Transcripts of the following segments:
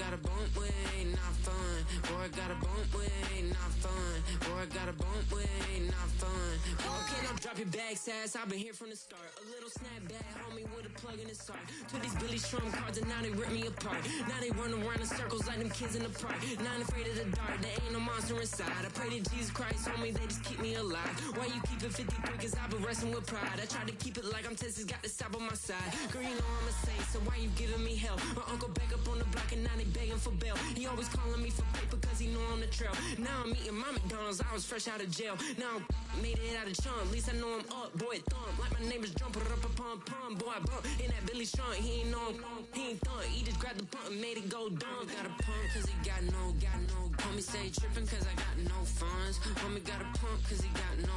got a bump way, not fun. Boy, got a bump way, not fun. Boy, got a bump way, not fun. Boy, can I drop your bag, sass? I've been here from the start. A little snapback, homie, with a plug in his heart. To these Billy Strum cards, and now they rip me apart. Now they run around in circles like them kids in the park. Now I'm afraid of the dark, there ain't no monster inside. I pray to Jesus Christ, homie, they just keep me alive. Why you keep it 53? Cause I've been wrestling with pride. I try to keep it like I'm Texas, got the stop on my side. Girl, you know I'm a saint, so why you giving me hell? My uncle back up on the block and now they begging for bail. He always calling me for paper cause he know I'm the trail. Now I'm eating my McDonald's, I was fresh out of jail. Now I made it out of chunk, at least I know I'm up. Boy, thump, like my neighbor's jumping up a pump. Boy, I bump in that Billy Strong, he ain't know, he ain't thump. He just grabbed the pump and made it go dumb. Got a pump cause he got no. Homie stay tripping cause I got no funds. Homie got a pump cause he got no.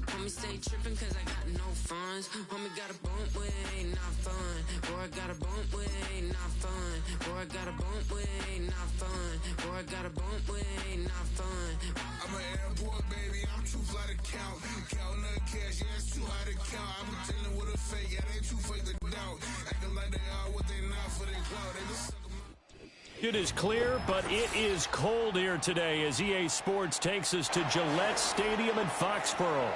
Homie stay tripping cause I got no funds. Homie got a bump way, not fun. Boy, got a bump way, not fun. Boy, got a bump way, not fun. Boy, got a bump way, not fun. I'm an airport baby, I'm too fly to count. Counting the cash, yeah, it's too high to count. I'm dealing with a fake, yeah, they too fake to doubt. Acting like they are what they not for their clout. They just suck 'em. It is clear, but it is cold here today as EA Sports takes us to Gillette Stadium in Foxborough.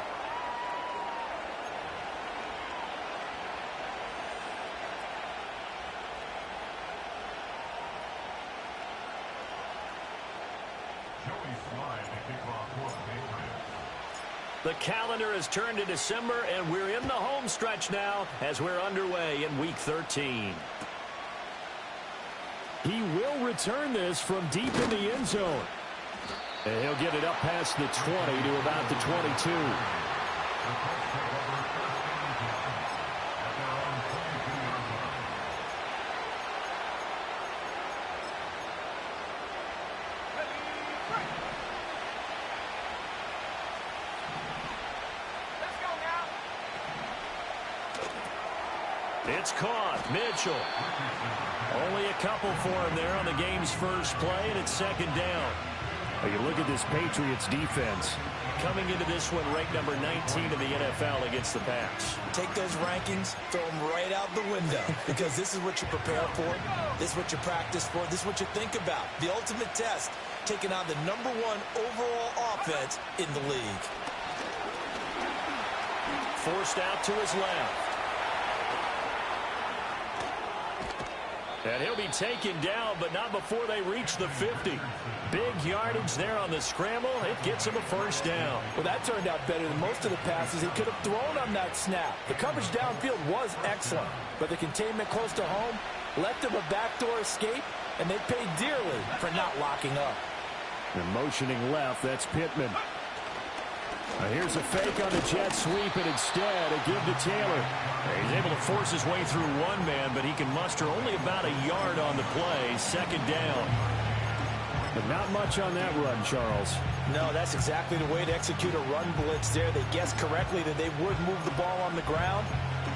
The calendar has turned to December, and we're in the home stretch now as we're underway in Week 13. He will return this from deep in the end zone. And he'll get it up past the 20 to about the 22. It's caught. Mitchell. Only a couple for him there on the game's first play, and it's second down. You look at this Patriots defense. Coming into this one, ranked number 19 in the NFL against the pass. Take those rankings, throw them right out the window, because this is what you prepare for, this is what you practice for, this is what you think about. The ultimate test, taking on the #1 overall offense in the league. Forced out to his left. And he'll be taken down, but not before they reach the 50. Big yardage there on the scramble. It gets him a first down. Well, that turned out better than most of the passes he could have thrown on that snap. The coverage downfield was excellent, but the containment close to home left him a backdoor escape, and they paid dearly for not locking up. And motioning left, that's Pittman. Here's a fake on the jet sweep, and instead a give to Taylor. He's able to force his way through one man, but he can muster only about a yard on the play. Second down. But not much on that run, Charles. No, that's exactly the way to execute a run blitz there. They guessed correctly that they would move the ball on the ground,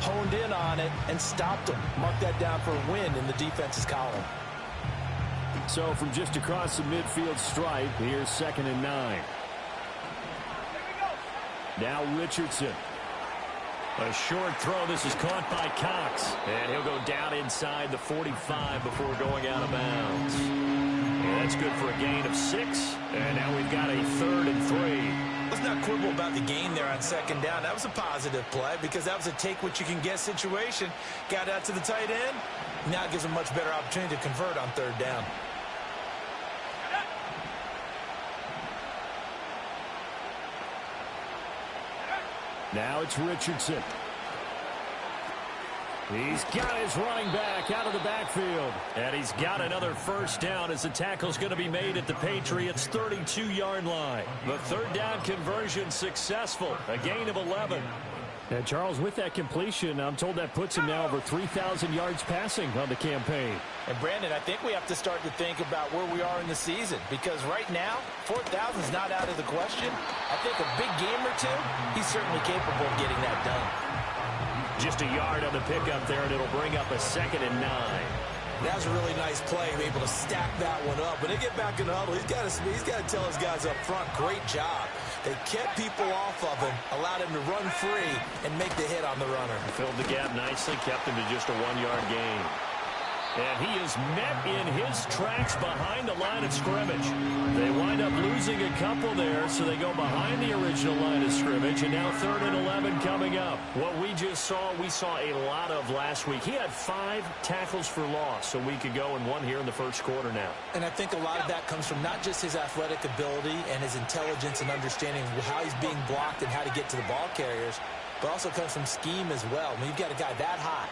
honed in on it, and stopped them. Mark that down for a win in the defense's column. So from just across the midfield stripe, here's 2nd and 9. Now Richardson. A short throw. This is caught by Cox. And he'll go down inside the 45 before going out of bounds. And that's good for a gain of 6. And now we've got a 3rd and 3. Let's not quibble about the gain there on second down. That was a positive play because that was a take-what-you-can-get situation. Got out to the tight end. Now it gives a much better opportunity to convert on 3rd down. Now it's Richardson. He's got his running back out of the backfield. And he's got another first down as the tackle's going to be made at the Patriots' 32-yard line. The 3rd down conversion successful. A gain of 11. And Charles, with that completion, I'm told that puts him now over 3,000 yards passing on the campaign. And Brandon, I think we have to start to think about where we are in the season, because right now, 4,000 is not out of the question. I think a big game or two, he's certainly capable of getting that done. Just a yard on the pickup there, and it'll bring up a 2nd and 9. That was a really nice play, able to stack that one up. When they get back in the huddle, he's got to tell his guys up front, great job. They kept people off of him, allowed him to run free, and make the hit on the runner. Filled the gap nicely, kept him to just a 1-yard gain. And he is met in his tracks behind the line of scrimmage. They wind up losing a couple there, so they go behind the original line of scrimmage, and now 3rd and 11 coming up. What we just saw, we saw a lot of last week. He had 5 tackles for loss a week ago and 1 here in the first quarter now. And I think a lot of that comes from not just his athletic ability and his intelligence and understanding how he's being blocked and how to get to the ball carriers, but also comes from scheme as well. When you've got a guy that high,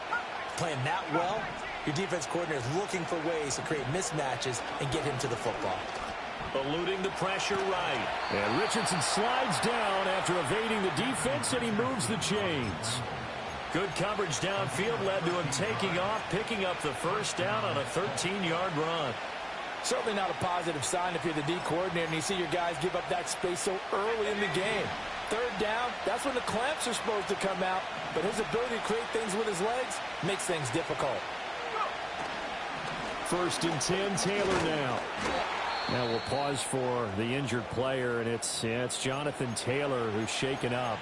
playing that well, your defense coordinator is looking for ways to create mismatches and get him to the football. Eluding the pressure right. And Richardson slides down after evading the defense, and he moves the chains. Good coverage downfield led to him taking off, picking up the first down on a 13-yard run. Certainly not a positive sign if you're the D coordinator and you see your guys give up that space so early in the game. 3rd down, that's when the clamps are supposed to come out, but his ability to create things with his legs makes things difficult. 1st and 10, Taylor now. Now we'll pause for the injured player, and it's Jonathan Taylor who's shaken up.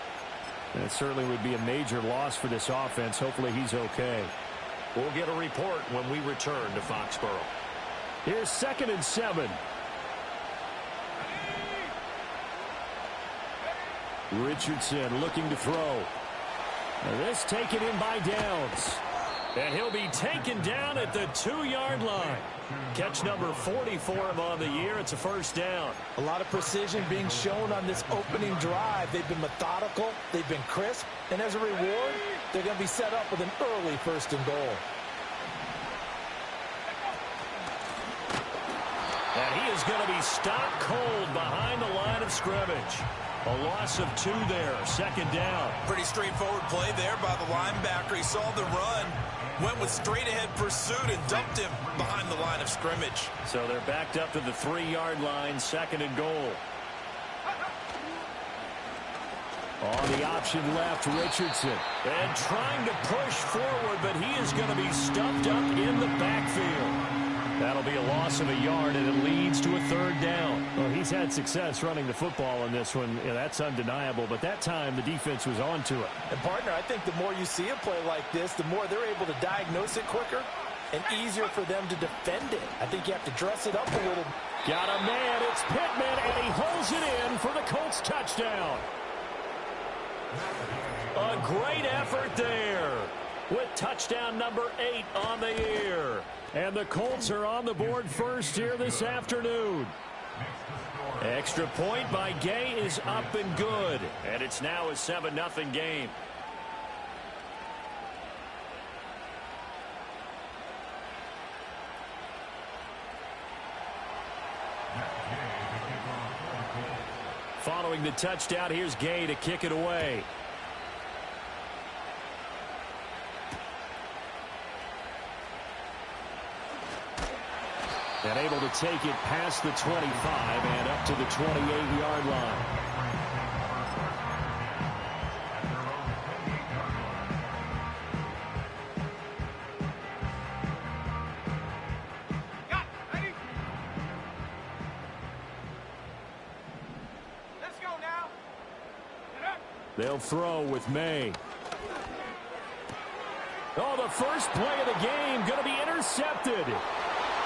And it certainly would be a major loss for this offense. Hopefully he's okay. We'll get a report when we return to Foxborough. Here's 2nd and 7. Richardson looking to throw. Now this taken in by Downs. And he'll be taken down at the 2-yard line. Catch number 40 for him on the year. It's a first down. A lot of precision being shown on this opening drive. They've been methodical. They've been crisp. And as a reward, they're going to be set up with an early 1st and goal. And he is going to be stopped cold behind the line of scrimmage. A loss of 2 there. 2nd down. Pretty straightforward play there by the linebacker. He saw the run, went with straight-ahead pursuit, and dumped him behind the line of scrimmage. So they're backed up to the 3-yard line, 2nd and goal. On the option left, Richardson. And trying to push forward, but he is going to be stuffed up in the backfield. That'll be a loss of a yard, and it leads to a 3rd down. Well, he's had success running the football in this one. Yeah, that's undeniable, but that time the defense was on to it. And, partner, I think the more you see a play like this, the more they're able to diagnose it quicker and easier for them to defend it. I think you have to dress it up a little. Got a man, it's Pittman, and he holds it in for the Colts touchdown. A great effort there with touchdown number 8 on the year. And the Colts are on the board first here this afternoon. Extra point by Gay is up and good. And it's now a 7-0 game. Following the touchdown, here's Gay to kick it away. And able to take it past the 25 and up to the 28-yard line. Let's go now. They'll throw with May. Oh, the first play of the game going to be intercepted.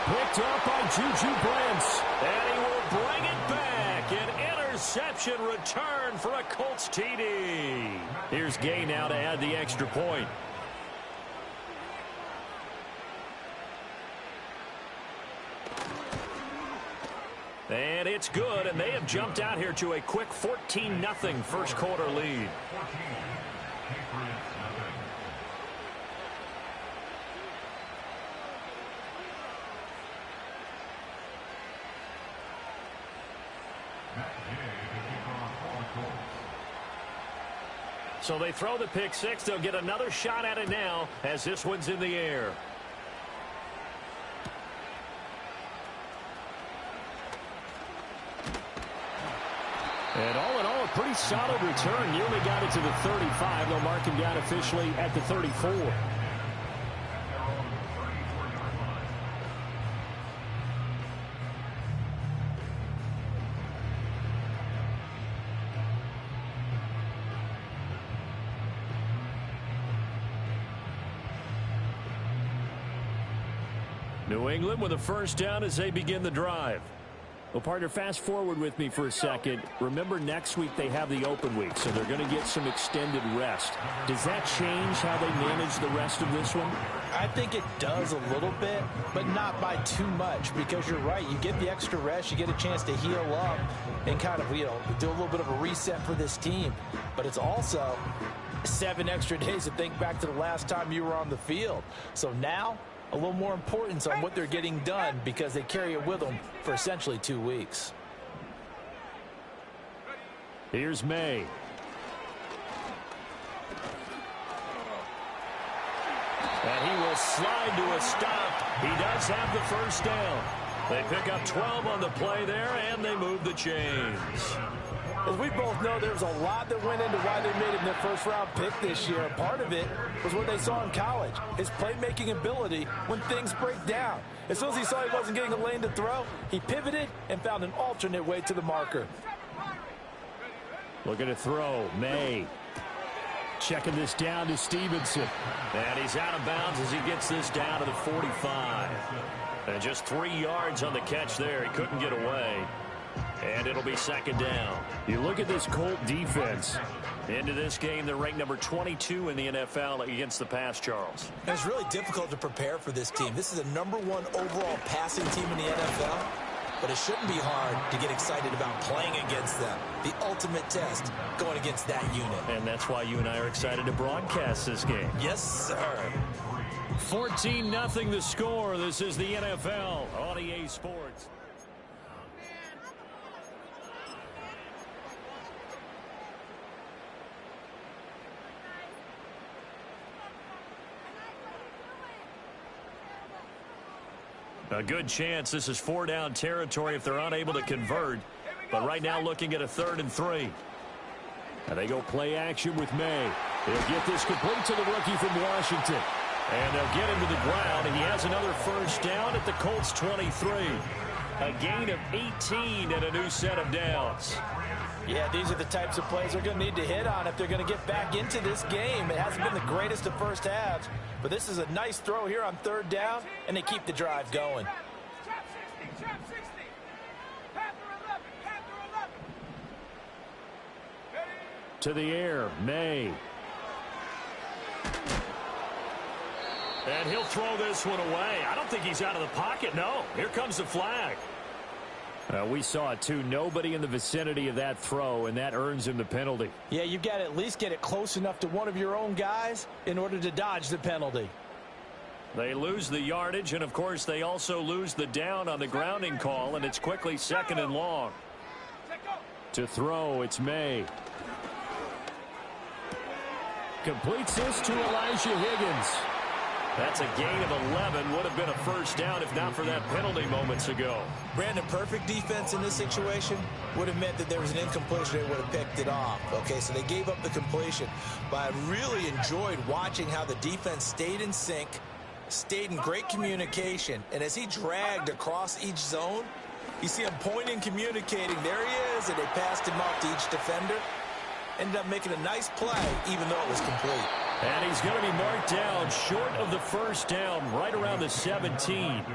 Picked up by Juju Brents. And he will bring it back. An interception return for a Colts TD. Here's Gay now to add the extra point. And it's good, and they have jumped out here to a quick 14-0 first quarter lead. So they throw the pick six. They'll get another shot at it now as this one's in the air. And all in all, a pretty solid return. Nearly got it to the 35. They'll mark him down officially at the 34. New England with a first down as they begin the drive. Well, partner, fast forward with me for a second. Remember, next week they have the open week, so they're going to get some extended rest. Does that change how they manage the rest of this one? I think it does a little bit, but not by too much, because you're right. You get the extra rest, you get a chance to heal up and kind of, do a little bit of a reset for this team. But it's also 7 extra days to think back to the last time you were on the field. So now, a little more importance on what they're getting done because they carry it with them for essentially 2 weeks. Here's May. And he will slide to a stop. He does have the first down. They pick up 12 on the play there, and they move the chains. As we both know, there's a lot that went into why they made him their first-round pick this year. Part of it was what they saw in college, his playmaking ability when things break down. As soon as he saw he wasn't getting a lane to throw, he pivoted and found an alternate way to the marker. Looking to throw, May. Checking this down to Stevenson. And he's out of bounds as he gets this down to the 45. And just 3 yards on the catch there. He couldn't get away. And it'll be second down. You look at this Colt defense. Into this game, they're ranked number 22 in the NFL against the pass, Charles. And it's really difficult to prepare for this team. This is a #1 overall passing team in the NFL, but it shouldn't be hard to get excited about playing against them. The ultimate test going against that unit. And that's why you and I are excited to broadcast this game. Yes, sir. 14-0 the score. This is the NFL on EA Sports. A good chance this is 4-down territory if they're unable to convert. But right now looking at a 3rd and 3. And they go play action with May. They'll get this complete to the rookie from Washington. And they'll get him to the ground. And he has another first down at the Colts 23. A gain of 18 and a new set of downs. Yeah, these are the types of plays they're going to need to hit on if they're going to get back into this game. It hasn't been the greatest of first halves, but this is a nice throw here on 3rd down, and they keep the drive going. To the air, May. And he'll throw this one away. I don't think he's out of the pocket. No, here comes the flag. We saw it, too. Nobody in the vicinity of that throw, and that earns him the penalty. Yeah, you've got to at least get it close enough to one of your own guys in order to dodge the penalty. They lose the yardage, and, of course, they also lose the down on the grounding call, and it's quickly 2nd and long. To throw, it's May. Completes this to Elijah Higgins. That's a gain of 11. Would have been a first down if not for that penalty moments ago. Brandon, perfect defense in this situation would have meant that there was an incompletion. They would have picked it off. Okay, so they gave up the completion. But I really enjoyed watching how the defense stayed in sync, stayed in great communication. And as he dragged across each zone, you see him pointing, communicating. There he is, and they passed him off to each defender. Ended up making a nice play, even though it was complete. And he's going to be marked down short of the first down, right around the 17.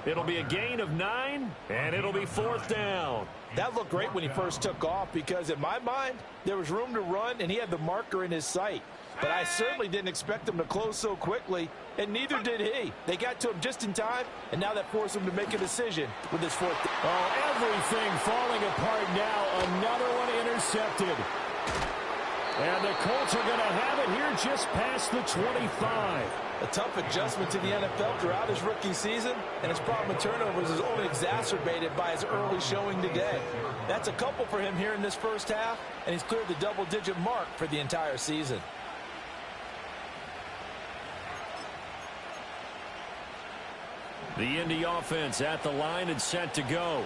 It'll be a gain of 9, and it'll be 4th down. That looked great when he first took off because, in my mind, there was room to run, and he had the marker in his sight. But I certainly didn't expect him to close so quickly, and neither did he. They got to him just in time, and now that forced him to make a decision with his 4th down. Oh, everything falling apart now. Another one intercepted. And the Colts are going to have it here just past the 25. A tough adjustment to the NFL throughout his rookie season, and his problem with turnovers is only exacerbated by his early showing today. That's a couple for him here in this first half, and he's cleared the double-digit mark for the entire season. The Indy offense at the line and set to go.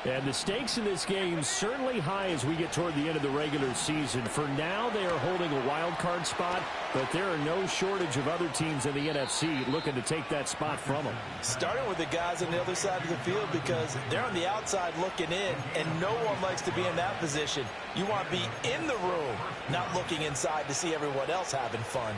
And the stakes in this game certainly high as we get toward the end of the regular season. For now, they are holding a wild card spot, but there are no shortage of other teams in the NFC looking to take that spot from them. Starting with the guys on the other side of the field because they're on the outside looking in, and no one likes to be in that position. You want to be in the room, not looking inside to see everyone else having fun.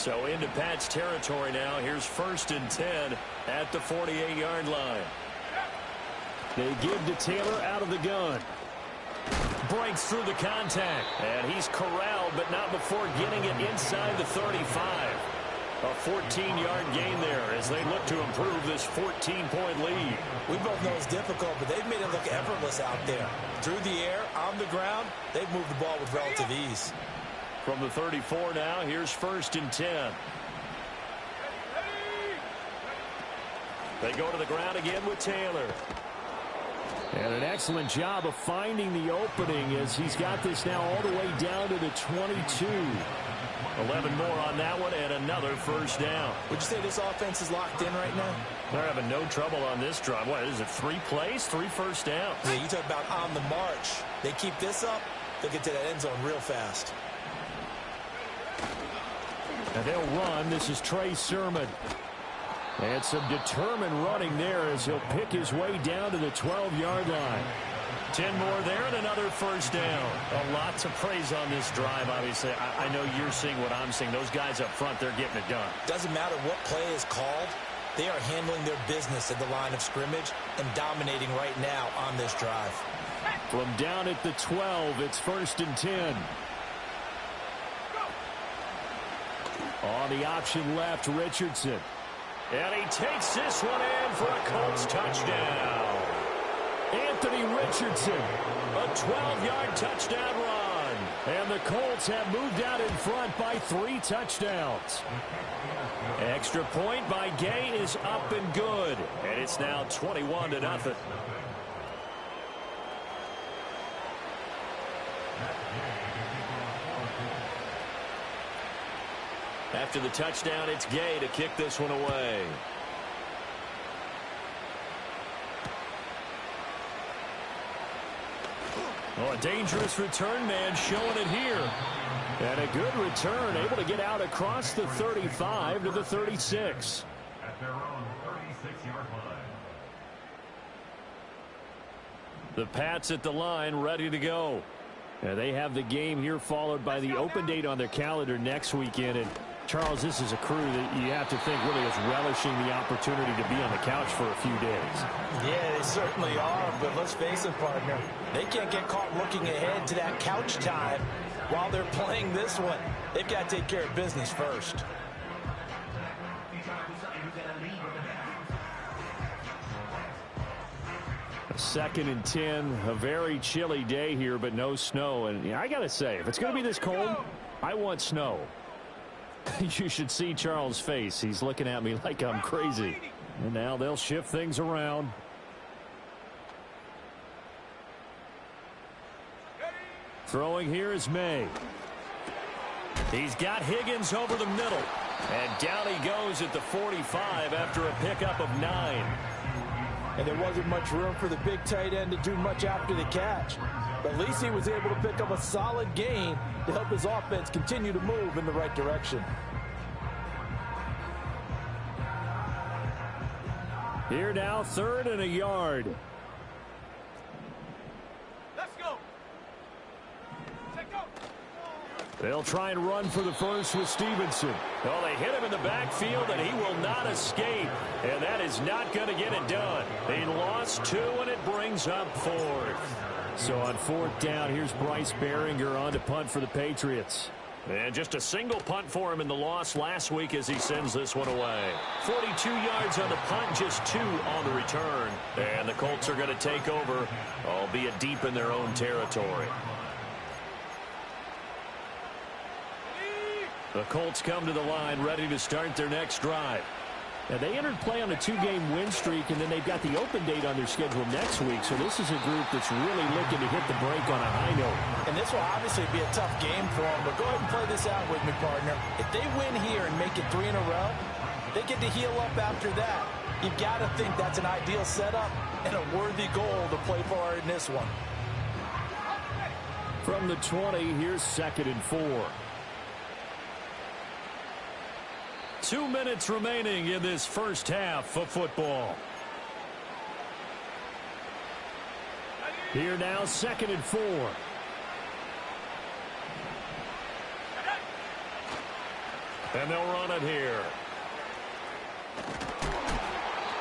So into Pat's territory now. Here's 1st and 10 at the 48-yard line. They give to Taylor out of the gun. Breaks through the contact. And he's corralled, but not before getting it inside the 35. A 14-yard gain there as they look to improve this 14-point lead. We both know it's difficult, but they've made it look effortless out there. Through the air, on the ground, they've moved the ball with relative ease. From the 34 now, here's 1st and 10. They go to the ground again with Taylor. And an excellent job of finding the opening as he's got this now all the way down to the 22. 11 more on that one and another 1st down. Would you say this offense is locked in right now? They're having no trouble on this drive. What is it, 3 plays, 3 first downs? Yeah, you talk about on the march. They keep this up, they'll get to that end zone real fast. And they'll run. This is Trey Sermon. And some determined running there as he'll pick his way down to the 12-yard line. 10 more there and another 1st down. Lots of praise on this drive, obviously. I know you're seeing what I'm seeing. Those guys up front, they're getting it done. Doesn't matter what play is called. They are handling their business at the line of scrimmage and dominating right now on this drive. From down at the 12, it's 1st and 10. On the option left, Richardson. And he takes this one in for a Colts touchdown. Anthony Richardson. A 12-yard touchdown run. And the Colts have moved out in front by 3 touchdowns. Extra point by Gay is up and good. And it's now 21-0. After the touchdown, it's Gay to kick this one away. Oh, a dangerous return man showing it here. And a good return, able to get out across the 35 to the 36. At their own 36-yard line. The Pats at the line, ready to go. And they have the game here followed by the open date on their calendar next weekend. And Charles, this is a crew that you have to think really is relishing the opportunity to be on the couch for a few days. Yeah, they certainly are, but let's face it, partner. They can't get caught looking ahead to that couch time while they're playing this one. They've got to take care of business first. A 2nd and 10, a very chilly day here, but no snow. And I got to say, if it's going to be this cold, I want snow. You should see Charles' face. He's looking at me like I'm crazy. And now they'll shift things around. Throwing here is May. He's got Higgins over the middle. And down he goes at the 45 after a pickup of 9. And there wasn't much room for the big tight end to do much after the catch. But at least he was able to pick up a solid gain to help his offense continue to move in the right direction. Here now, 3rd and a yard. Let's go. They'll try and run for the first with Stevenson. Well, they hit him in the backfield, and he will not escape. And that is not going to get it done. He lost 2, and it brings up 4th. So on 4th down, here's Bryce Behringer on to punt for the Patriots. And just a single punt for him in the loss last week as he sends this one away. 42 yards on the punt, just 2 on the return. And the Colts are going to take over, albeit deep in their own territory. The Colts come to the line ready to start their next drive. Now, they entered play on a 2-game win streak, and then they've got the open date on their schedule next week. So this is a group that's really looking to hit the break on a high note. And this will obviously be a tough game for them, but go ahead and play this out with me, partner. If they win here and make it 3 in a row, they get to heal up after that. You've got to think that's an ideal setup and a worthy goal to play for in this one. From the 20, here's 2nd and 4. 2 minutes remaining in this first half of football. Here now, 2nd and 4. And they'll run it here.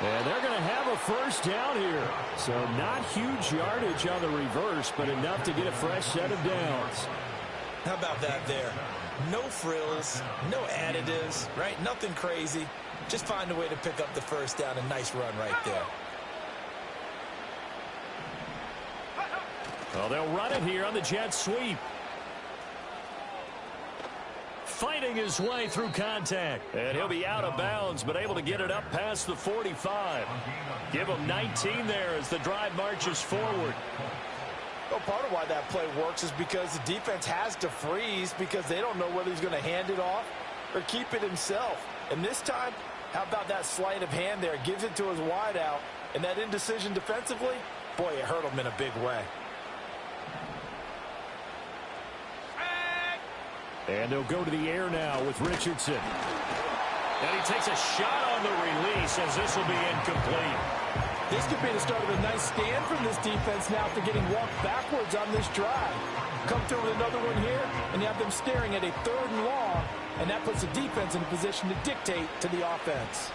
And they're going to have a first down here. So not huge yardage on the reverse, but enough to get a fresh set of downs. How about that there? No frills, no additives, right? Nothing crazy. Just find a way to pick up the first down. A nice run right there. Well, they'll run it here on the jet sweep. Fighting his way through contact. And he'll be out of bounds, but able to get it up past the 45. Give him 19 there as the drive marches forward. Well, part of why that play works is because the defense has to freeze because they don't know whether he's going to hand it off or keep it himself. And this time, how about that sleight of hand there? Gives it to his wideout. And that indecision defensively, boy, it hurt him in a big way. And they'll go to the air now with Richardson. And he takes a shot on the release as this will be incomplete. This could be the start of a nice stand from this defense now after getting walked backwards on this drive. Come through with another one here, and you have them staring at a 3rd and long, and that puts the defense in a position to dictate to the offense.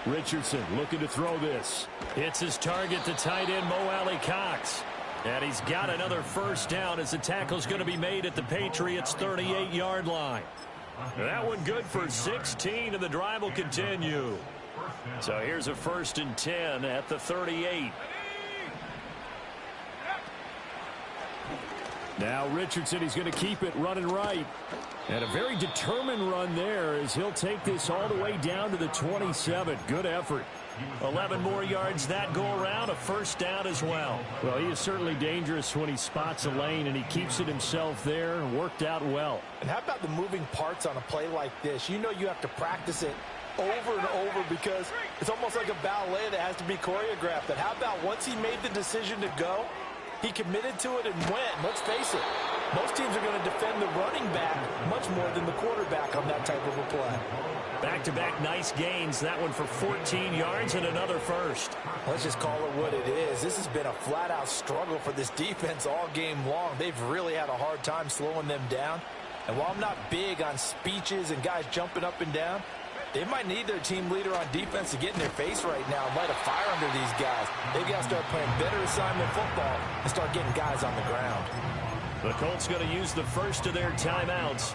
Richardson looking to throw this. It's his target, the tight end, Mo Alley Cox. And he's got another first down as the tackle's going to be made at the Patriots' 38-yard line. That one good for 16, and the drive will continue. So here's a 1st and 10 at the 38. Now Richardson, he's going to keep it running right. And a very determined run there as he'll take this all the way down to the 27. Good effort. 11 more yards that go around, a first down as well. Well, he is certainly dangerous when he spots a lane, and he keeps it himself there and worked out well. And how about the moving parts on a play like this? You know you have to practice it over and over because it's almost like a ballet that has to be choreographed. But how about once he made the decision to go, he committed to it and went. Let's face it, most teams are going to defend the running back much more than the quarterback on that type of a play. Back-to-back nice gains. That one for 14 yards and another first. Let's just call it what it is. This has been a flat-out struggle for this defense all game long. They've really had a hard time slowing them down. And while I'm not big on speeches and guys jumping up and down, they might need their team leader on defense to get in their face right now and light a fire under these guys. They've got to start playing better assignment football and start getting guys on the ground. The Colts going to use the first of their timeouts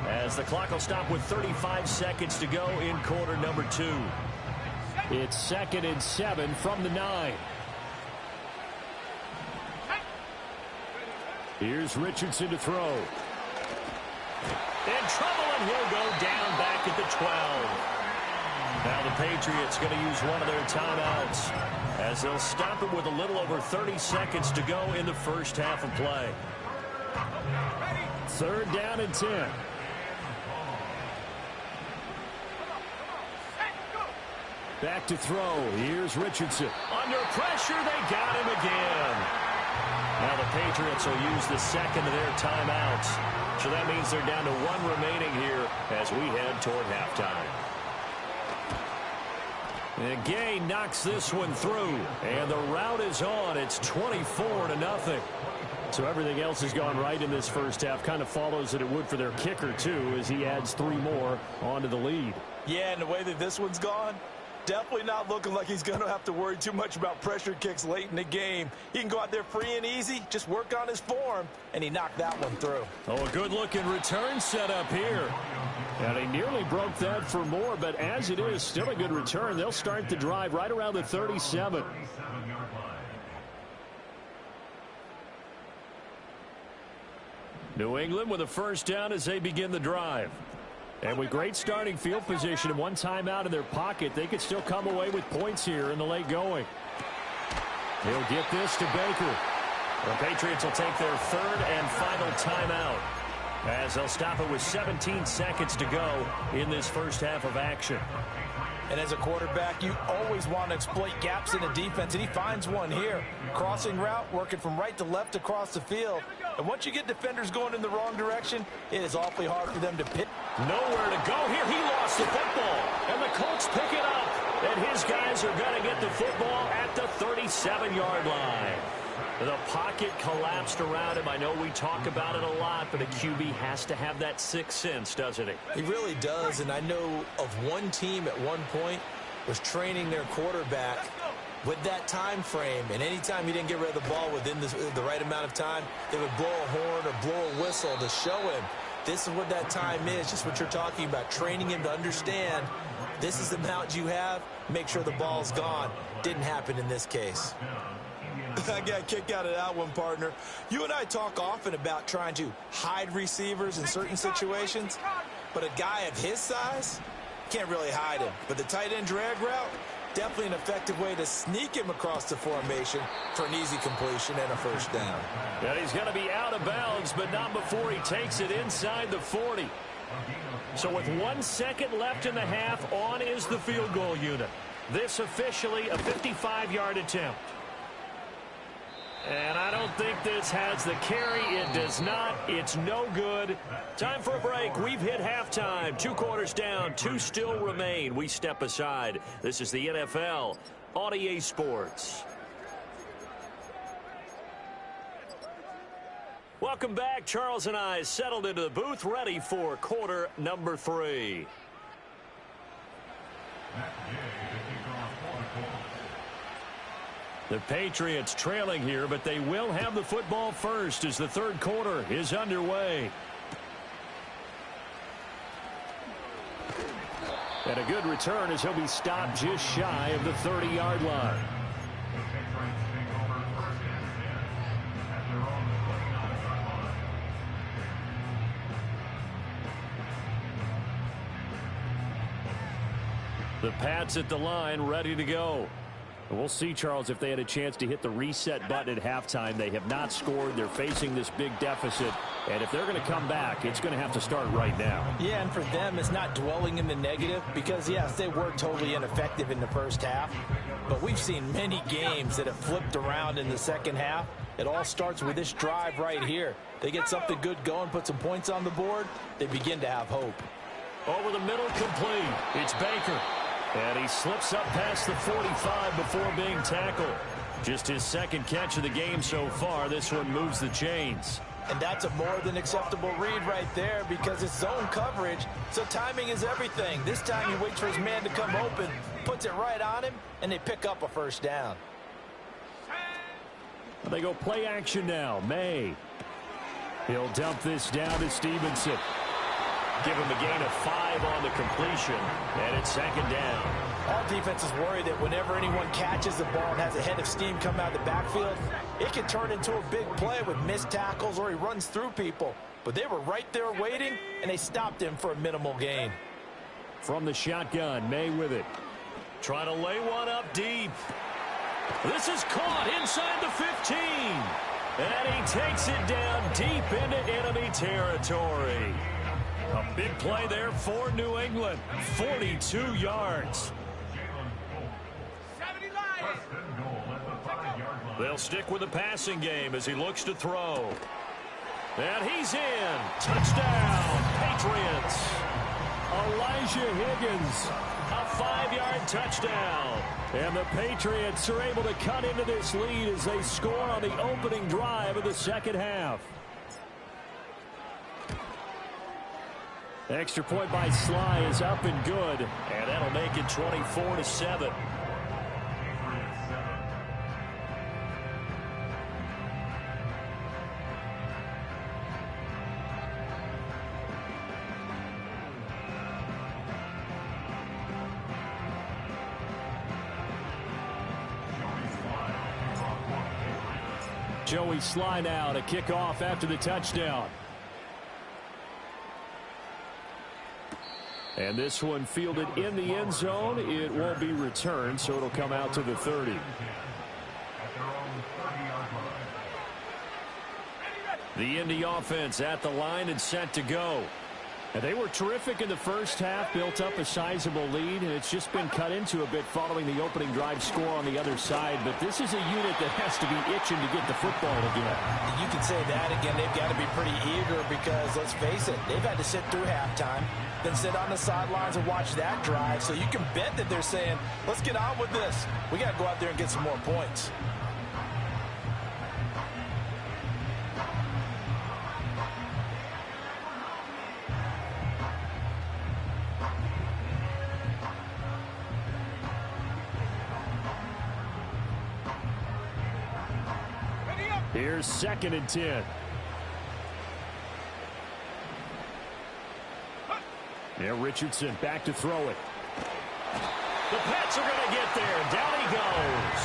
as the clock will stop with 35 seconds to go in quarter number 2. It's 2nd and 7 from the 9. Here's Richardson to throw. In trouble, and he'll go down back at the 12. Now the Patriots going to use one of their timeouts as they'll stop it with a little over 30 seconds to go in the first half of play. 3rd down and 10. Back to throw. Here's Richardson. Under pressure, they got him again. Now the Patriots will use the second of their timeouts. So that means they're down to 1 remaining here as we head toward halftime. And Gay knocks this one through. And the route is on. It's 24-0. So everything else has gone right in this first half. Kind of follows that it would for their kicker, too, as he adds 3 more onto the lead. Yeah, and the way that this one's gone, definitely not looking like he's going to have to worry too much about pressure kicks late in the game. He can go out there free and easy, just work on his form, and he knocked that one through. Oh, a good-looking return set up here. And he nearly broke that for more, but as it is, still a good return. They'll start the drive right around the 37. New England with a first down as they begin the drive. And with great starting field position and 1 timeout in their pocket, they could still come away with points here in the late going. He'll get this to Baker. The Patriots will take their 3rd and final timeout as they'll stop it with 17 seconds to go in this first half of action. And as a quarterback, you always want to exploit gaps in the defense, and he finds one here. Crossing route, working from right to left across the field. And once you get defenders going in the wrong direction, it is awfully hard for them to pick. Nowhere to go here. He lost the football, and the Colts pick it up. And his guys are going to get the football at the 37-yard line. The pocket collapsed around him. I know we talk about it a lot, but a QB has to have that sixth sense, doesn't he? He really does, and I know of one team at one point was training their quarterback with that time frame, and anytime he didn't get rid of the ball within the right amount of time, they would blow a horn or blow a whistle to show him this is what that time is, just what you're talking about, training him to understand this is the amount you have, make sure the ball's gone. Didn't happen in this case. I got a kick out of that one, partner. You and I talk often about trying to hide receivers in certain situations, but a guy of his size can't really hide him. But the tight end drag route, definitely an effective way to sneak him across the formation for an easy completion and a first down. And he's going to be out of bounds, but not before he takes it inside the 40. So with 1 second left in the half, on is the field goal unit. This officially a 55-yard attempt. And I don't think this has the carry. It does not. It's no good. Time for a break. We've hit halftime. 2 quarters down. 2 still remain. We step aside. This is the NFL on EA Sports. Welcome back. Charles and I settled into the booth, ready for quarter number 3. The Patriots trailing here, but they will have the football first as the third quarter is underway. And a good return as he'll be stopped just shy of the 30-yard line. The Pats at the line, ready to go. We'll see, Charles, if they had a chance to hit the reset button at halftime. They have not scored. They're facing this big deficit. And if they're going to come back, it's going to have to start right now. Yeah, and for them, it's not dwelling in the negative because, yes, they were totally ineffective in the first half. But we've seen many games that have flipped around in the second half. It all starts with this drive right here. They get something good going, put some points on the board, they begin to have hope. Over the middle, complete. It's Baker. And he slips up past the 45 before being tackled. Just his second catch of the game so far. This one moves the chains. And that's a more than acceptable read right there because it's zone coverage, so timing is everything. This time he waits for his man to come open, puts it right on him, and they pick up a first down. They go play action now. May. He'll dump this down to Stevenson. Give him a gain of 5 on the completion, and it's second down. Our defense is worried that whenever anyone catches the ball and has a head of steam come out of the backfield, it can turn into a big play with missed tackles or he runs through people. But they were right there waiting, and they stopped him for a minimal gain. From the shotgun, May with it. Trying to lay one up deep. This is caught inside the 15. And he takes it down deep into enemy territory. A big play there for New England. 42 yards. They'll stick with the passing game as he looks to throw. And he's in. Touchdown, Patriots. Elijah Higgins, a 5-yard touchdown. And the Patriots are able to cut into this lead as they score on the opening drive of the second half. Extra point by Sly is up and good, and that'll make it 24-7. Joey Sly now to kick off after the touchdown. And this one fielded in the end zone. It won't be returned, so it'll come out to the 30. The Indy offense at the line and set to go. And they were terrific in the first half, built up a sizable lead, and it's just been cut into a bit following the opening drive score on the other side. But this is a unit that has to be itching to get the football again. You can say that again. They've got to be pretty eager because, let's face it, they've had to sit through halftime, then sit on the sidelines and watch that drive. So you can bet that they're saying, let's get on with this. We got to go out there and get some more points. Here's 2nd and 10. Now Richardson back to throw it. The Pats are going to get there. Down he goes.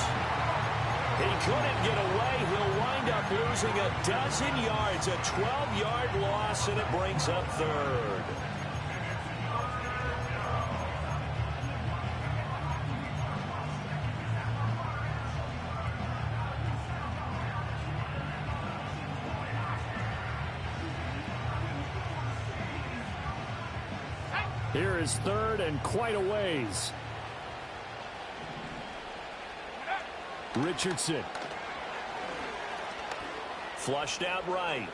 He couldn't get away. He'll wind up losing a dozen yards. A 12-yard loss, and it brings up 3rd. Here is 3rd and quite a ways. Richardson. Flushed out right.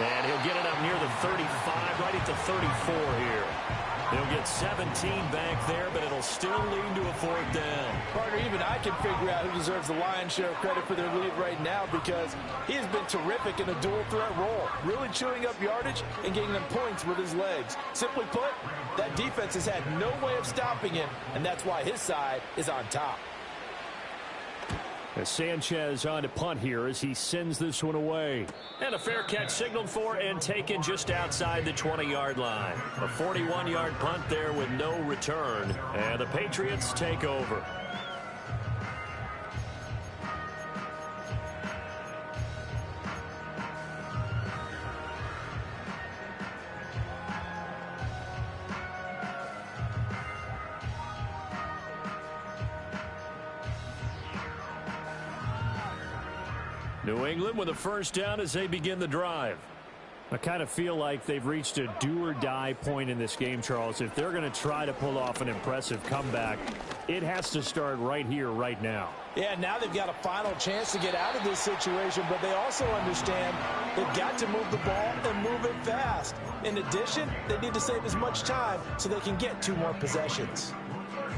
And he'll get it up near the 35, right at the 34 here. He'll get 17 back there, but it'll still lead to a 4th down. Partner, even I can figure out who deserves the lion's share of credit for their lead right now, because he has been terrific in a dual threat role, really chewing up yardage and getting them points with his legs. Simply put, that defense has had no way of stopping him, and that's why his side is on top. As Sanchez on to punt here as he sends this one away. And a fair catch signaled for and taken just outside the 20-yard line. A 41-yard punt there with no return. And the Patriots take over. New England with a 1st down as they begin the drive. I kind of feel like they've reached a do-or-die point in this game, Charles. If they're going to try to pull off an impressive comeback, it has to start right here, right now. Yeah, now they've got a final chance to get out of this situation, but they also understand they've got to move the ball and move it fast. In addition, they need to save as much time so they can get 2 more possessions.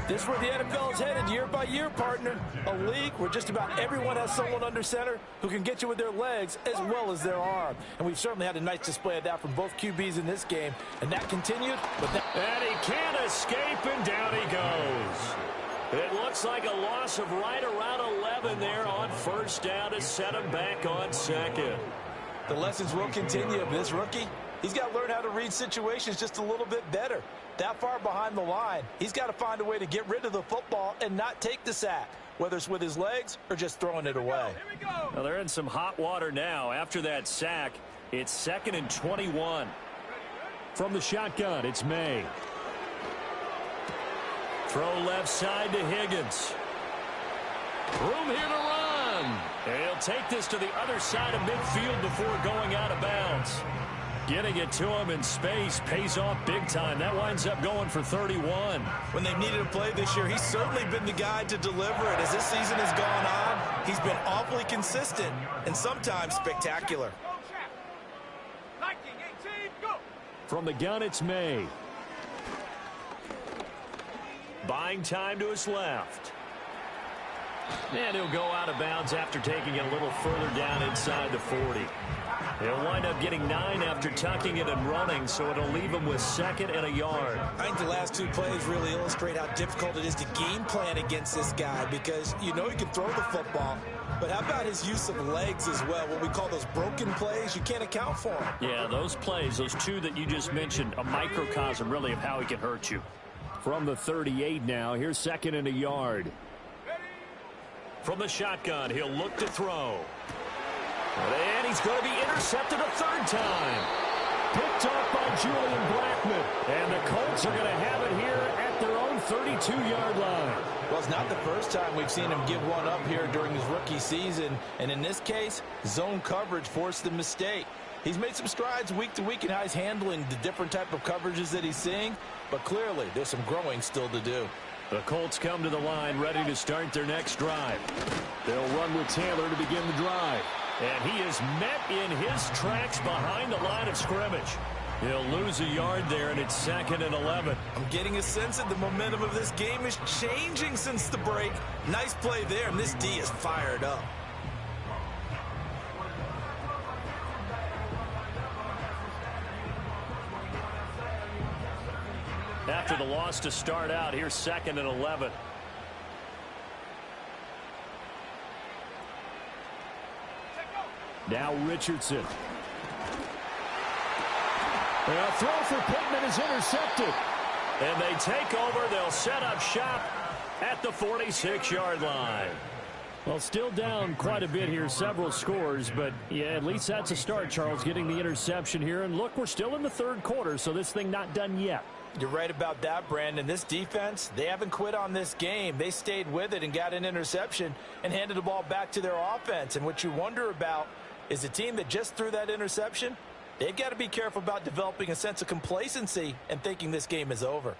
This is where the NFL is headed year by year, partner. A league where just about everyone has someone under center who can get you with their legs as well as their arm. And we've certainly had a nice display of that from both QBs in this game. And that continued. And he can't escape, and down he goes. It looks like a loss of right around 11 there on 1st down to set him back on 2nd. The lessons will continue of this rookie. He's got to learn how to read situations just a little bit better. That far behind the line, he's got to find a way to get rid of the football and not take the sack, whether it's with his legs or just throwing it away. Well, they're in some hot water now. After that sack, it's 2nd and 21. From the shotgun, it's May. Throw left side to Higgins. Room here to run. And he'll take this to the other side of midfield before going out of bounds. Getting it to him in space pays off big time. That winds up going for 31. When they've needed a play this year, he's certainly been the guy to deliver it. As this season has gone on, he's been awfully consistent and sometimes spectacular. From the gun, it's May. Buying time to his left. And he'll go out of bounds after taking it a little further down inside the 40. He'll wind up getting 9 after tucking it and running, so it'll leave him with 2nd and a yard. I think the last 2 plays really illustrate how difficult it is to game plan against this guy, because you know he can throw the football, but how about his use of legs as well? What we call those broken plays, you can't account for them. Yeah, those plays, those 2 that you just mentioned, a microcosm really of how he can hurt you. From the 38 now, here's 2nd and a yard. From the shotgun, he'll look to throw. And he's going to be intercepted a 3rd time. Picked off by Julian Blackman. And the Colts are going to have it here at their own 32-yard line. Well, it's not the first time we've seen him give one up here during his rookie season. And in this case, zone coverage forced the mistake. He's made some strides week to week in how he's handling the different type of coverages that he's seeing. But clearly, there's some growing still to do. The Colts come to the line ready to start their next drive. They'll run with Taylor to begin the drive. And he is met in his tracks behind the line of scrimmage. He'll lose a yard there, and it's 2nd and 11. I'm getting a sense that the momentum of this game is changing since the break. Nice play there, and this D is fired up. After the loss to start out, here's 2nd and 11. Now Richardson. A throw for Pittman is intercepted. And they take over. They'll set up shop at the 46-yard line. Well, still down quite a bit here, several scores, but yeah, at least that's a start, Charles, getting the interception here. And look, we're still in the third quarter, so this thing not done yet. You're right about that, Brandon. This defense, they haven't quit on this game. They stayed with it and got an interception and handed the ball back to their offense. And what you wonder about is the team that just threw that interception, they've got to be careful about developing a sense of complacency and thinking this game is over.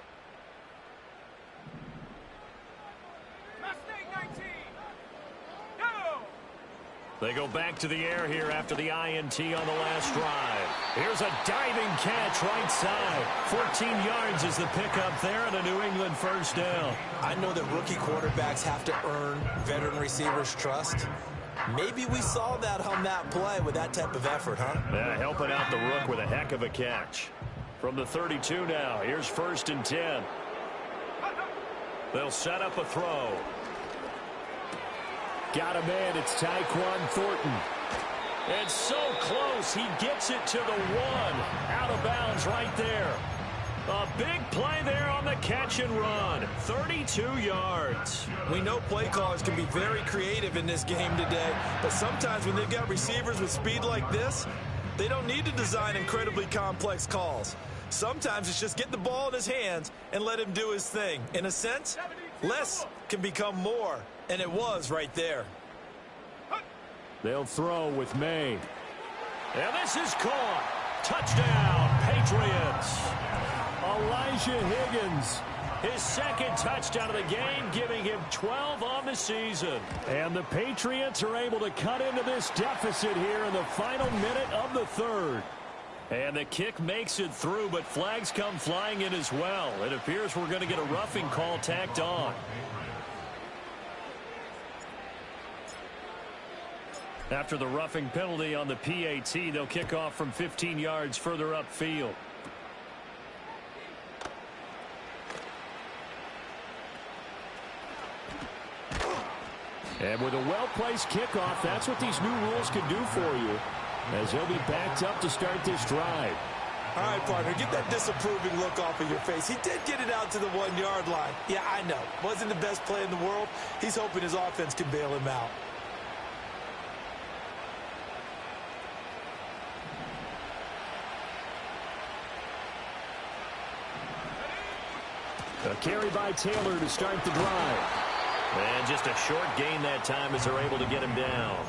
They go back to the air here after the INT on the last drive. Here's a diving catch right side. 14 yards is the pickup there and a New England first down. I know that rookie quarterbacks have to earn veteran receivers' trust. Maybe we saw that on that play with that type of effort, huh? Yeah, helping out the rook with a heck of a catch. From the 32 now, here's 1st and 10. They'll set up a throw. Got a man, it's Tyquan Thornton. It's so close, he gets it to the 1. Out of bounds right there. A big play there on the catch and run. 32 yards. We know play callers can be very creative in this game today, but sometimes when they've got receivers with speed like this, they don't need to design incredibly complex calls. Sometimes it's just get the ball in his hands and let him do his thing. In a sense, less can become more, and it was right there. They'll throw with May. And this is caught. Touchdown, Patriots. Elijah Higgins. His second touchdown of the game, giving him 12 on the season. And the Patriots are able to cut into this deficit here in the final minute of the third. And the kick makes it through, but flags come flying in as well. It appears we're going to get a roughing call tacked on. After the roughing penalty on the PAT, they'll kick off from 15 yards further upfield. And with a well-placed kickoff, that's what these new rules can do for you, as he'll be backed up to start this drive. All right, partner, get that disapproving look off of your face. He did get it out to the 1-yard line. Yeah, I know. Wasn't the best play in the world. He's hoping his offense can bail him out. A carry by Taylor to start the drive. And just a short gain that time as they're able to get him down.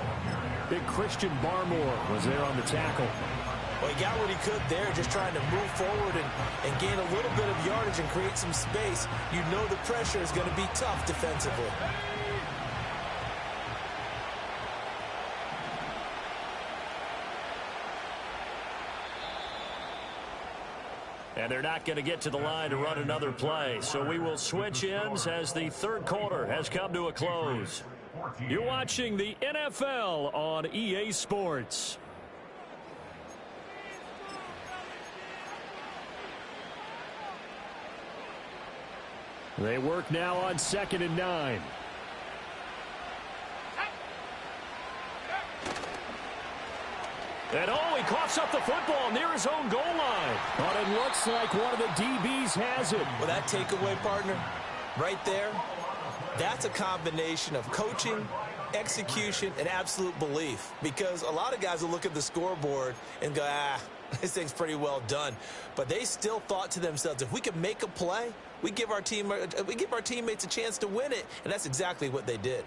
Big Christian Barmore was there on the tackle. Well, he got what he could there, just trying to move forward and gain a little bit of yardage and create some space. You know the pressure is going to be tough defensively. And they're not going to get to the line to run another play. So we will switch ends as the third quarter has come to a close. You're watching the NFL on EA Sports. They work now on 2nd and 9. And oh, he coughs up the football near his own goal line. But it looks like one of the DBs has it. Well, that takeaway, partner, right there, that's a combination of coaching, execution, and absolute belief. Because a lot of guys will look at the scoreboard and go, this thing's pretty well done. But they still thought to themselves, if we could make a play, we give our teammates a chance to win it. And that's exactly what they did.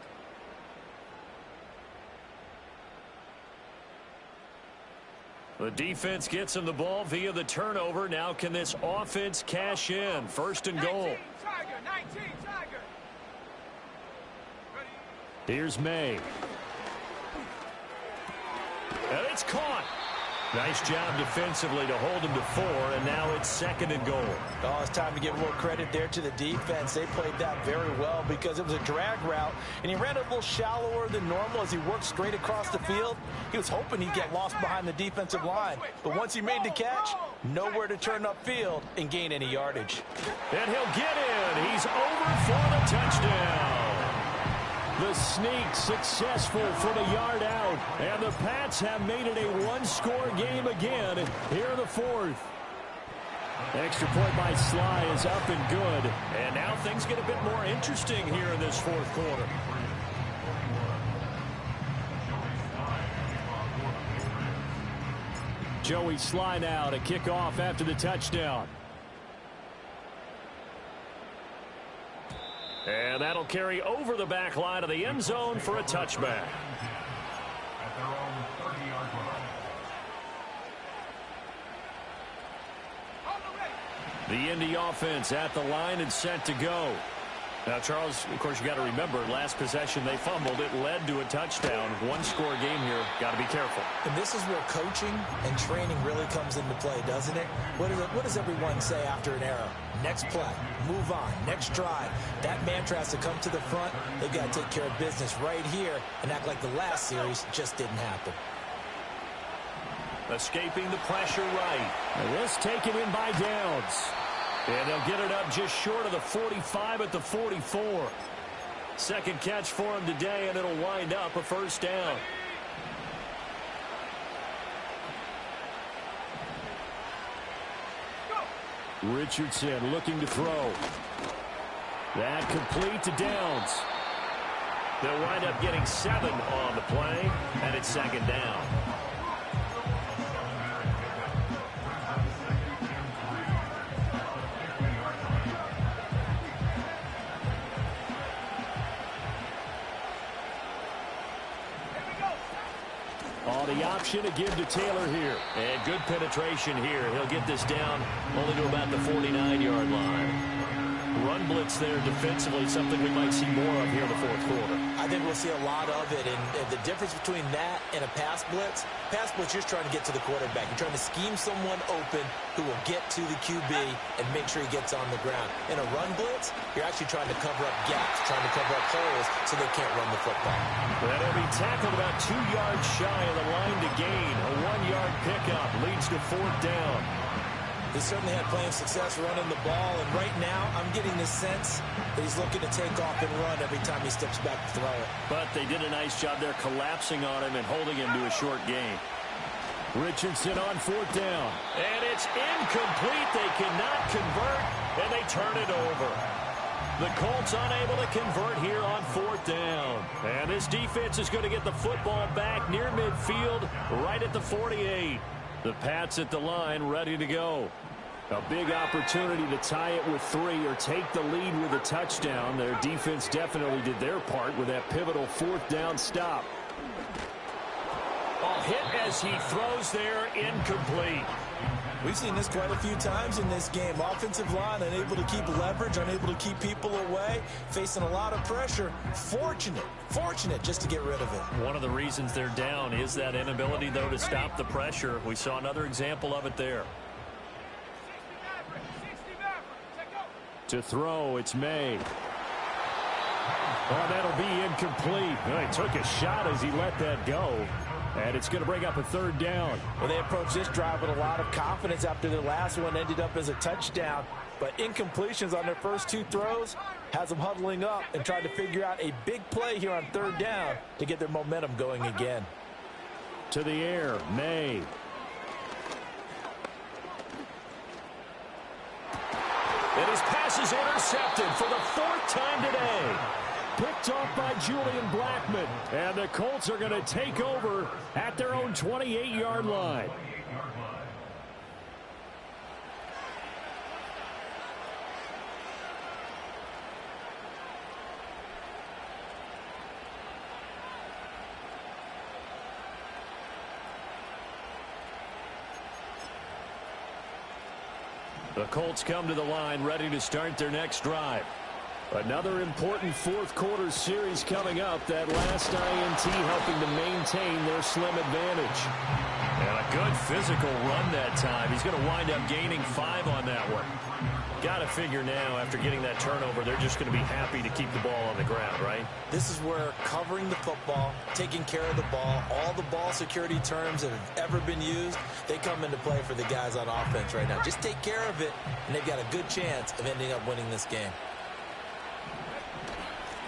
The defense gets him the ball via the turnover. Now can this offense cash in? 1st and goal. 19, Tiger. Here's May. And it's caught. Nice job defensively to hold him to 4, and now it's 2nd and goal. Oh, it's time to give a little credit there to the defense. They played that very well because it was a drag route, and he ran it a little shallower than normal as he worked straight across the field. He was hoping he'd get lost behind the defensive line, but once he made the catch, nowhere to turn upfield and gain any yardage. And he'll get in. He's over for the touchdown. The sneak successful from a yard out. And the Pats have made it a one-score game again here in the fourth. Extra point by Sly is up and good. And now things get a bit more interesting here in this fourth quarter. Joey Sly now to kick off after the touchdown. And that'll carry over the back line of the end zone for a touchback. The Indy offense at the line and set to go. Now, Charles, of course, you got to remember, last possession they fumbled. It led to a touchdown. One-score game here. Got to be careful. And this is where coaching and training really comes into play, doesn't it? What does everyone say after an error? Next play, move on, next drive. That mantra has to come to the front. They've got to take care of business right here and act like the last series just didn't happen. Escaping the pressure right. And this taken in by Downs. And they'll get it up just short of the 45 at the 44. Second catch for him today, and it'll wind up a first down. Richardson looking to throw. That complete to Downs. They'll wind up getting 7 on the play, and it's second down. The option to give to Taylor here. And good penetration here. He'll get this down only to about the 49-yard line. Run blitz there defensively, something we might see more of here in the fourth quarter. I think we'll see a lot of it, and the difference between that and a pass blitz, you're just trying to get to the quarterback. You're trying to scheme someone open who will get to the QB and make sure he gets on the ground. In a run blitz, you're actually trying to cover up gaps, trying to cover up holes so they can't run the football. That'll be tackled about 2 yards shy of the line to gain. A 1-yard pickup leads to fourth down. He certainly had plenty of success running the ball, and right now I'm getting the sense that he's looking to take off and run every time he steps back to throw it. But they did a nice job there collapsing on him and holding him to a short gain. Richardson on fourth down. And it's incomplete. They cannot convert, and they turn it over. The Colts unable to convert here on fourth down. And this defense is going to get the football back near midfield, right at the 48. The Pats at the line, ready to go. A big opportunity to tie it with 3 or take the lead with a touchdown. Their defense definitely did their part with that pivotal fourth down stop. A hit as he throws there, incomplete. We've seen this quite a few times in this game. Offensive line unable to keep leverage, unable to keep people away, facing a lot of pressure. Fortunate just to get rid of it. One of the reasons they're down is that inability, though, to stop the pressure. We saw another example of it there. To throw, it's May. Oh, that'll be incomplete. Well, he took a shot as he let that go. And it's going to bring up a third down. Well, they approached this drive with a lot of confidence after their last one ended up as a touchdown. But incompletions on their first 2 throws has them huddling up and trying to figure out a big play here on third down to get their momentum going again. To the air, May. And his pass is intercepted for the 4th time today. Picked off by Julian Blackman. And the Colts are going to take over at their own 28-yard line. The Colts come to the line ready to start their next drive. Another important fourth quarter series coming up. That last INT helping to maintain their slim advantage. And a good physical run that time. He's going to wind up gaining 5 on that one. Got to figure now, after getting that turnover, they're just going to be happy to keep the ball on the ground, right? This is where covering the football, taking care of the ball, all the ball security terms that have ever been used, they come into play for the guys on offense right now. Just take care of it, and they've got a good chance of ending up winning this game.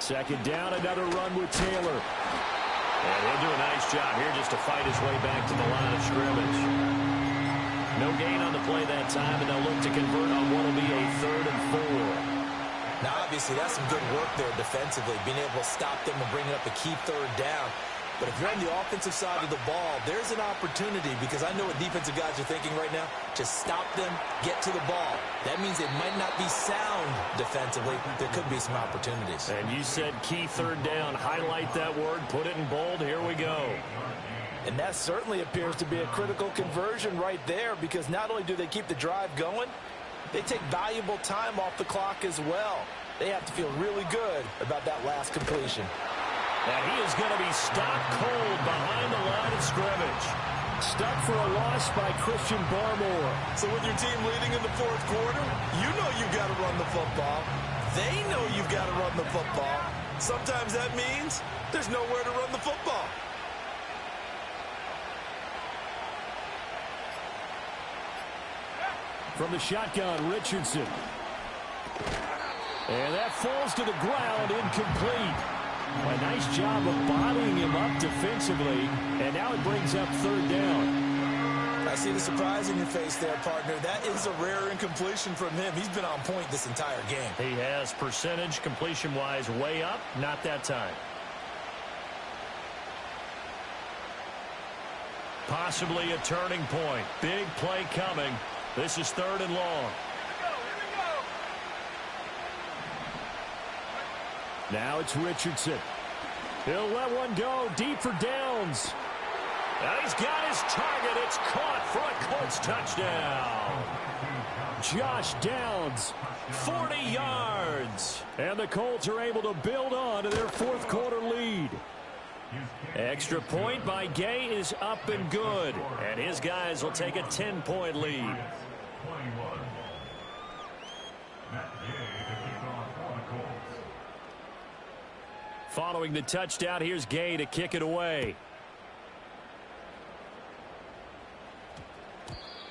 Second down, another run with Taylor. And he'll do a nice job here just to fight his way back to the line of scrimmage. No gain on the play that time, and they'll look to convert on what will be a 3rd and 4. Now, obviously, that's some good work there defensively, being able to stop them and bring up a key 3rd down. But if you're on the offensive side of the ball, there's an opportunity, because I know what defensive guys are thinking right now. Just stop them, get to the ball. That means it might not be sound defensively. There could be some opportunities. And you said key 3rd down. Highlight that word, put it in bold. Here we go. And that certainly appears to be a critical conversion right there, because not only do they keep the drive going, they take valuable time off the clock as well. They have to feel really good about that last completion. And he is going to be stopped cold behind the line of scrimmage. Stuck for a loss by Christian Barmore. So with your team leading in the 4th quarter, you know you've got to run the football. They know you've got to run the football. Sometimes that means there's nowhere to run the football. From the shotgun, Richardson. And that falls to the ground, incomplete. A nice job of bottling him up defensively, and now it brings up 3rd down. I see the surprise in your face there, partner. That is a rare incompletion from him. He's been on point this entire game. He has percentage completion-wise way up, not that time. Possibly a turning point. Big play coming. This is 3rd and long. Now it's Richardson. He'll let one go deep for Downs. And he's got his target. It's caught for a Colts touchdown. Josh Downs, 40 yards. And the Colts are able to build on to their 4th quarter lead. Extra point by Gay is up and good. And his guys will take a 10-point lead. Following the touchdown, here's Gay to kick it away.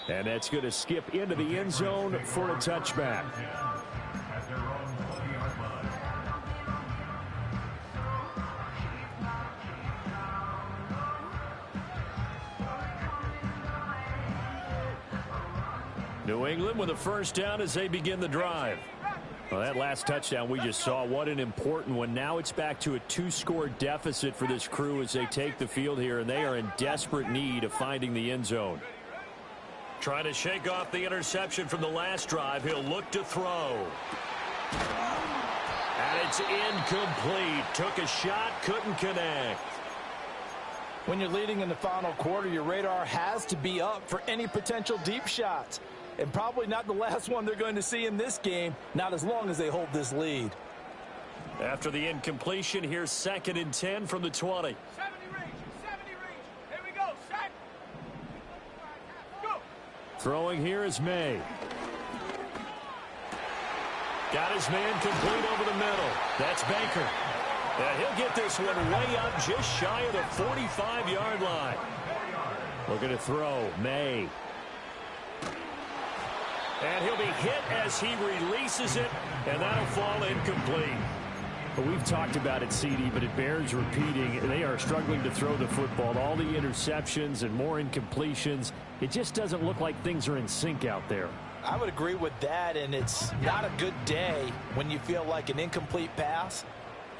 And that's going to skip into the end zone for a touchback. New England with a 1st down as they begin the drive. Well, that last touchdown we just saw, what an important one. Now it's back to a 2-score deficit for this crew as they take the field here, and they are in desperate need of finding the end zone. Trying to shake off the interception from the last drive. He'll look to throw. And it's incomplete. Took a shot, couldn't connect. When you're leading in the final quarter, your radar has to be up for any potential deep shots. And probably not the last one they're going to see in this game, not as long as they hold this lead. After the incompletion, here's 2nd and 10 from the 20. 70 range. Here we go. Set. Go. Throwing here is May. Got his man complete over the middle. That's Baker. And he'll get this one way up just shy of the 45-yard line. Looking to throw, May. And he'll be hit as he releases it, and that'll fall incomplete. But we've talked about it, CD, but it bears repeating. They are struggling to throw the football. All the interceptions and more incompletions. It just doesn't look like things are in sync out there. I would agree with that, and it's not a good day when you feel like an incomplete pass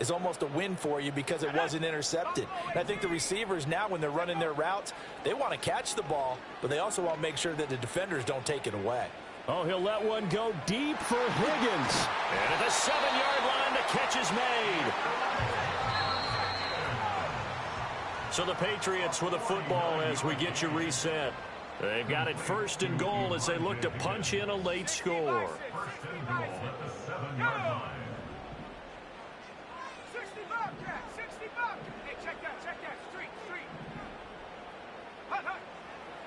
is almost a win for you because it wasn't intercepted. And I think the receivers now, when they're running their routes, they want to catch the ball, but they also want to make sure that the defenders don't take it away. Oh, he'll let one go deep for Higgins. And at the 7-yard line, the catch is made. So the Patriots with a football as we get you reset. They've got it 1st and goal as they look to punch in a late score. 65. Hey, check that. Street. Hut.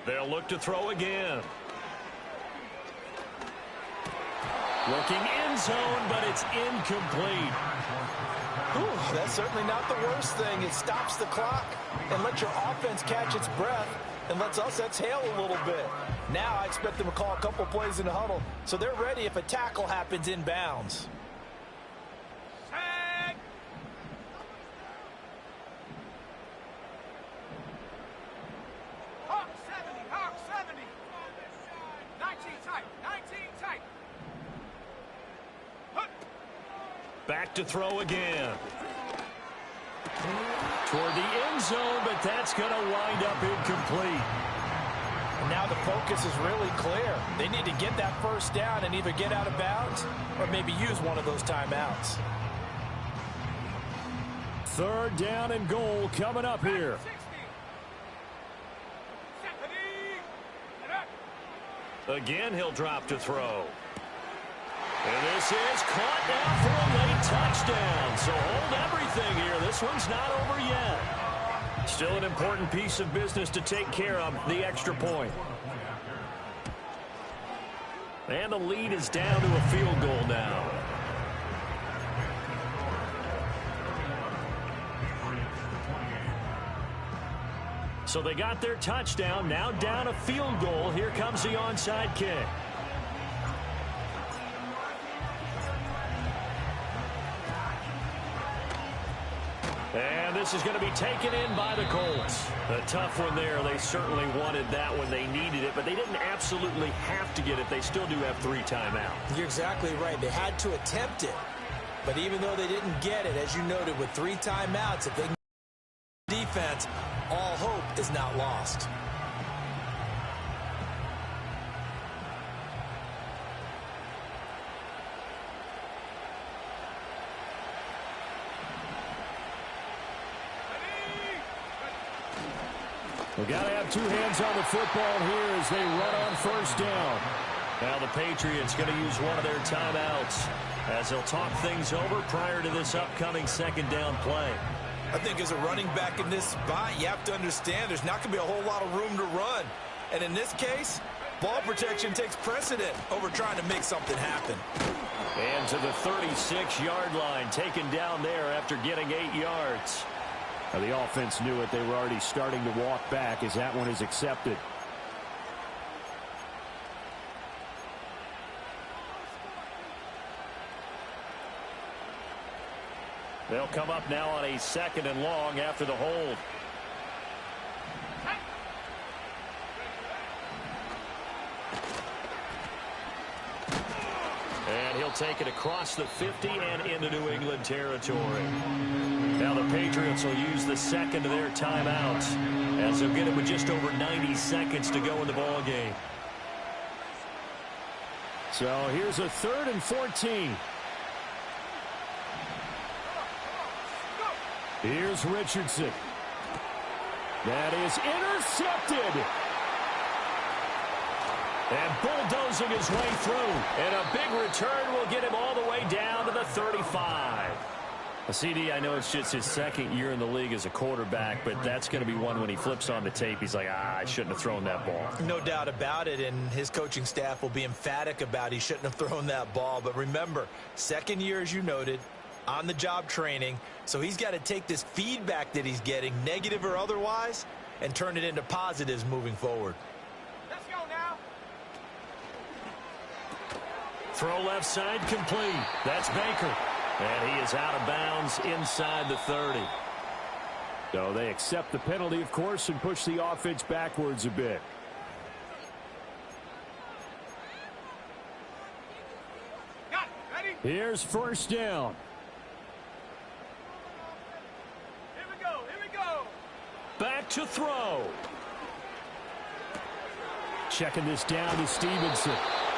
They'll look to throw again. Looking end zone, but it's incomplete. Ooh, that's certainly not the worst thing. It stops the clock and lets your offense catch its breath and lets us exhale a little bit. Now I expect them to call a couple plays in the huddle so they're ready if a tackle happens inbounds. Set. to throw again. Toward the end zone, but that's going to wind up incomplete. And now the focus is really clear. They need to get that first down and either get out of bounds or maybe use one of those timeouts. Third down and goal coming up here. 60. Again, he'll drop to throw. And this is caught now for a late touchdown. So hold everything here. This one's not over yet. Still an important piece of business to take care of, the extra point. And the lead is down to a field goal now. So they got their touchdown, now down a field goal. Here comes the onside kick. And this is going to be taken in by the Colts. A tough one there. They certainly wanted that when they needed it, but they didn't absolutely have to get it. They still do have 3 timeouts. You're exactly right. They had to attempt it. But even though they didn't get it, as you noted, with 3 timeouts, if they can defense, all hope is not lost. We've got to have 2 hands on the football here as they run on first down. Now the Patriots going to use one of their timeouts as they'll talk things over prior to this upcoming second down play. I think as a running back in this spot, you have to understand there's not going to be a whole lot of room to run. And in this case, ball protection takes precedent over trying to make something happen. And to the 36-yard line, taken down there after getting 8 yards. Now the offense knew it. They were already starting to walk back as that one is accepted. They'll come up now on a 2nd and long after the hold. And he'll take it across the 50 and into New England territory. Now the Patriots will use the 2nd of their timeouts as they'll get it with just over 90 seconds to go in the ball game. So here's a 3rd and 14. Here's Richardson. That is intercepted. And bulldozing his way through. And a big return will get him all the way down to the 35. CD, I know it's just his 2nd year in the league as a quarterback, but that's going to be one when he flips on the tape. He's like, I shouldn't have thrown that ball. No doubt about it, and his coaching staff will be emphatic about he shouldn't have thrown that ball. But remember, 2nd year, as you noted, on-the-job training, so he's got to take this feedback that he's getting, negative or otherwise, and turn it into positives moving forward. Let's go now. Throw left side complete. That's Baker. And he is out of bounds inside the 30. So they accept the penalty, of course, and push the offense backwards a bit. Got it. Ready? Here's first down. Here we go. Here we go. Back to throw. Checking this down to Stevenson.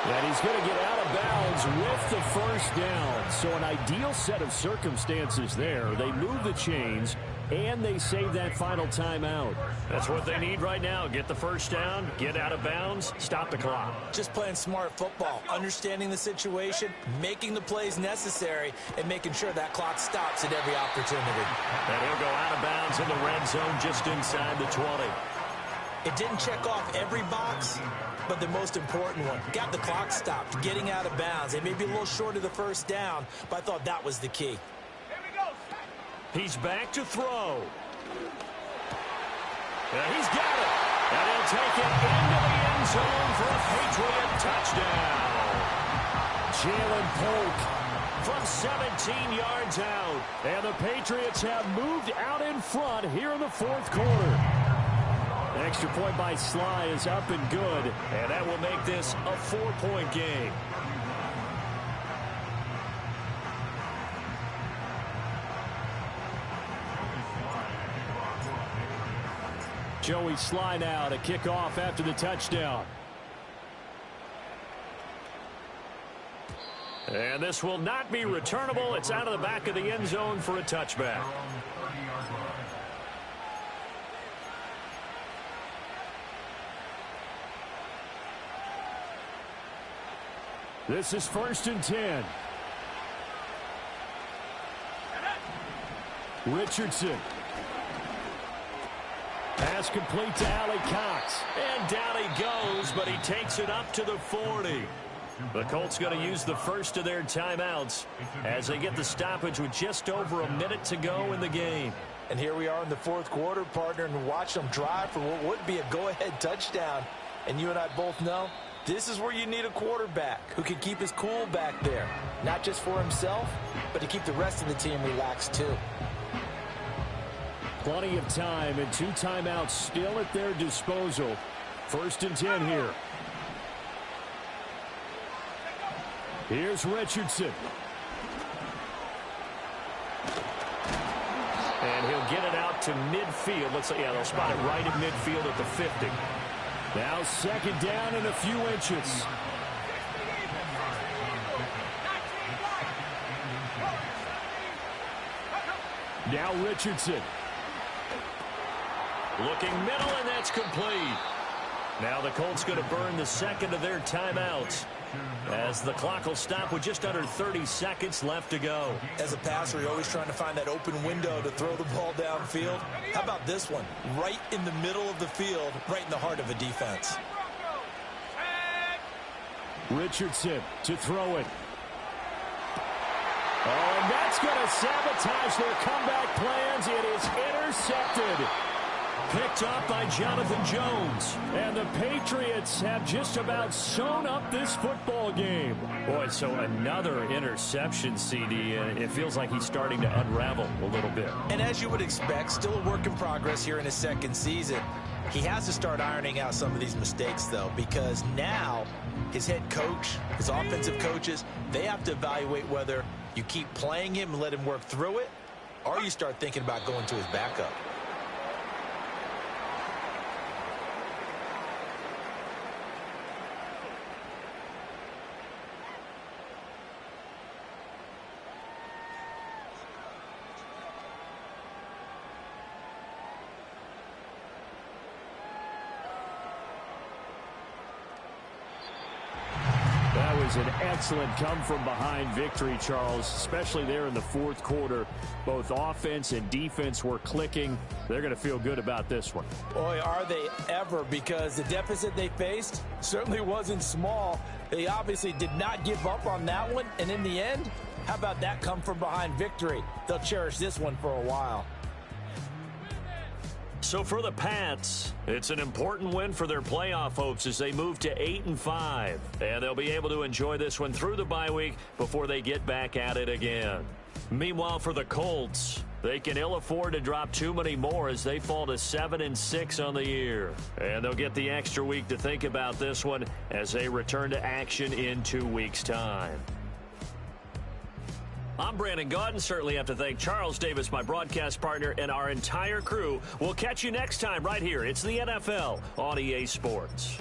And he's going to get out of bounds with the first down. So an ideal set of circumstances there. They move the chains, and they save that final timeout. That's what they need right now. Get the first down, get out of bounds, stop the clock. Just playing smart football, understanding the situation, making the plays necessary, and making sure that clock stops at every opportunity. And he'll go out of bounds in the red zone just inside the 20. It didn't check off every box, but the most important one. Got the clock stopped, getting out of bounds. They may be a little short of the first down, but I thought that was the key. Here we go. He's back to throw. And he's got it. And he'll take it into the end zone for a Patriot touchdown. Jalen Polk From 17 yards out. And the Patriots have moved out in front here in the 4th quarter. An extra point by Sly is up and good. And that will make this a 4-point game. Joey Sly now to kick off after the touchdown. And this will not be returnable. It's out of the back of the end zone for a touchback. This is 1st and 10. Richardson. Pass complete to Allie Cox. And down he goes, but he takes it up to the 40. The Colts going to use the first of their timeouts as they get the stoppage with just over a minute to go in the game. And here we are in the fourth quarter, partner, and watch them drive for what would be a go-ahead touchdown. And you and I both know this is where you need a quarterback who can keep his cool back there. Not just for himself, but to keep the rest of the team relaxed too. Plenty of time and 2 timeouts still at their disposal. 1st and 10 here. Here's Richardson. And he'll get it out to midfield. Let's say, yeah, they'll spot it right at midfield at the 50. Now 2nd down and a few inches. Now Richardson. Looking middle, and that's complete. Now the Colts going to burn the second of their timeouts as the clock will stop with just under 30 seconds left to go. As a passer, you're always trying to find that open window to throw the ball downfield. How about this one? Right in the middle of the field, right in the heart of a defense. Richardson to throw it. Oh, and that's going to sabotage their comeback plans. It is intercepted. Picked up by Jonathan Jones. And the Patriots have just about sewn up this football game. Boy, so another interception, CD, and it feels like he's starting to unravel a little bit. And as you would expect, still a work in progress here in his second season. He has to start ironing out some of these mistakes, though, because now his head coach, his offensive coaches, they have to evaluate whether you keep playing him and let him work through it, or you start thinking about going to his backup. An excellent come-from-behind victory, Charles, especially there in the fourth quarter. Both offense and defense were clicking. They're going to feel good about this one. Boy, are they ever, because the deficit they faced certainly wasn't small. They obviously did not give up on that one, and in the end, how about that come-from-behind victory? They'll cherish this one for a while. So for the Pats, it's an important win for their playoff hopes as they move to 8-5. And they'll be able to enjoy this one through the bye week before they get back at it again. Meanwhile, for the Colts, they can ill afford to drop too many more as they fall to 7-6 on the year. And they'll get the extra week to think about this one as they return to action in 2 weeks' time. I'm Brandon Gaudin. Certainly have to thank Charles Davis, my broadcast partner, and our entire crew. We'll catch you next time right here. It's the NFL on EA Sports.